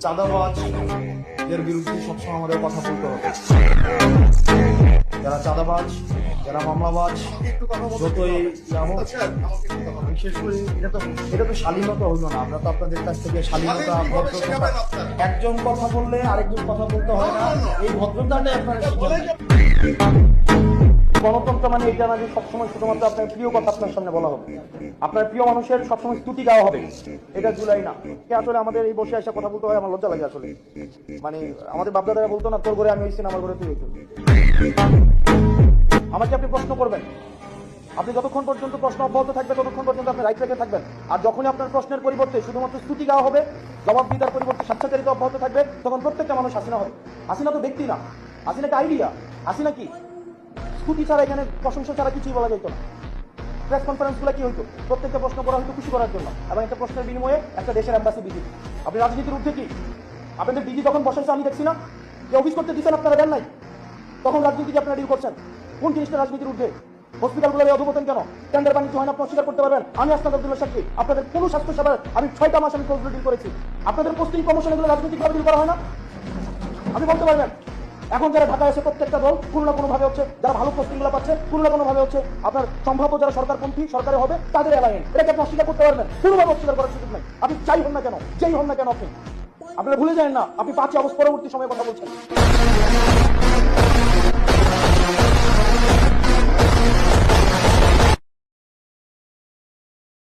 চাঁদাবাজ এর বিরুদ্ধে সবসময় আমাদের কথা বলতে হবে। যারা চাঁদাবাজ, যারা মামলাবাজ, যতই বিশেষ করে এটা তো শালীনতা হইল না। আমরা তো আপনাদের কাছ থেকে শালীনতা, ভদ্রতা, একজন কথা বললে আরেকজন কথা বলতে হয় না, এই ভদ্রতাটাই আপনারা শিখেন। গণতন্ত্র মানে এটা না যে সবসময় শুধুমাত্র আপনার প্রিয় কথা আপনার সামনে বলা হবে, আপনার প্রিয় মানুষের সবসময় স্তুতি গাওয়া হবে, এটা জুলাই না। আসলে আমাদের এই বসে আসা কথা বলতে হয়, আমার লজ্জা লাগে আসলে। মানে আমাদের বাপদাদারা বলতো না, তোর ঘরে আমি হইছি না, আমার ঘরে তুই হইতো। আমাকে আপনি প্রশ্ন করবেন, আপনি যতক্ষণ পর্যন্ত প্রশ্ন অব্যাহত থাকবে ততক্ষণ পর্যন্ত আপনি রাইট রেখে থাকবেন। আর যখনই আপনার প্রশ্নের পরিবর্তে শুধুমাত্র স্তুতি গাওয়া হবে, জবাবদিহিতার পরিবর্তে স্বেচ্ছাচারিতা অব্যাহত থাকবে, তখন প্রত্যেকটা মানুষ হাসিনা হবে। হাসিনা তো ব্যক্তি না, হাসিনা একটা আইডিয়া। হাসিনা কি স্তুতি ছাড়া, এখানে প্রশংসা ছাড়া কিছুই বলা যেত না। প্রেস কনফারেন্স গুলো কি হইতো, প্রত্যেকটা প্রশ্ন করা হয়তো খুশি করার জন্য, এবং একটা প্রশ্নের বিনিময়ে একটা দেশের অ্যাম্বাসি ভিজিট। আপনি রাজনীতির ঊর্ধ্বে কি? আপনাদের ডিজি যখন বসেছে আমি দেখছি না, যে অফিস করতে দিচ্ছেন আপনারা দেন নাই, তখন রাজনীতি কি আপনারা ডিল করছেন? কোন জিনিসটা রাজনীতির ঊর্ধ্বে? হসপিটালগুলোর অধপতন কেন? টেন্ডার বাণিজ্য হয় না, আপনি অস্বীকার করতে পারবেন। আমি আসনাদ আব্দুল্লাহ সাক্ষী, আপনাদের কোন স্বাস্থ্য সেবার আমি 6টা মাস আমি কোর্সগুলো ডিল করেছি। আপনাদের পোস্টিং প্রমোশন এগুলো রাজনৈতিকভাবে ডিল করা হয় না? আপনি বলতে পারবেন। এখন যারা ঢাকায় এসে প্রত্যেকটা দল কোনো না কোনো ভাবে হচ্ছে, যারা ভালো পোস্টিংগুলো পাচ্ছে কোনো না কোনো ভাবে হচ্ছে আপনার সম্ভাব্য যারা সরকারপন্থী সরকারে হবে তাদের অ্যালায়েন্স, এটাকে আপনি অস্বীকার করতে পারবেন? কোনোভাবে অস্বীকার করার সুযোগ নাই। আপনি যাই হন না কেন, যেই হন না কেন, আপনি আপনারা ভুলে যান না আপনি 5 আগস্ট পরবর্তী সময়ে কথা বলছেন।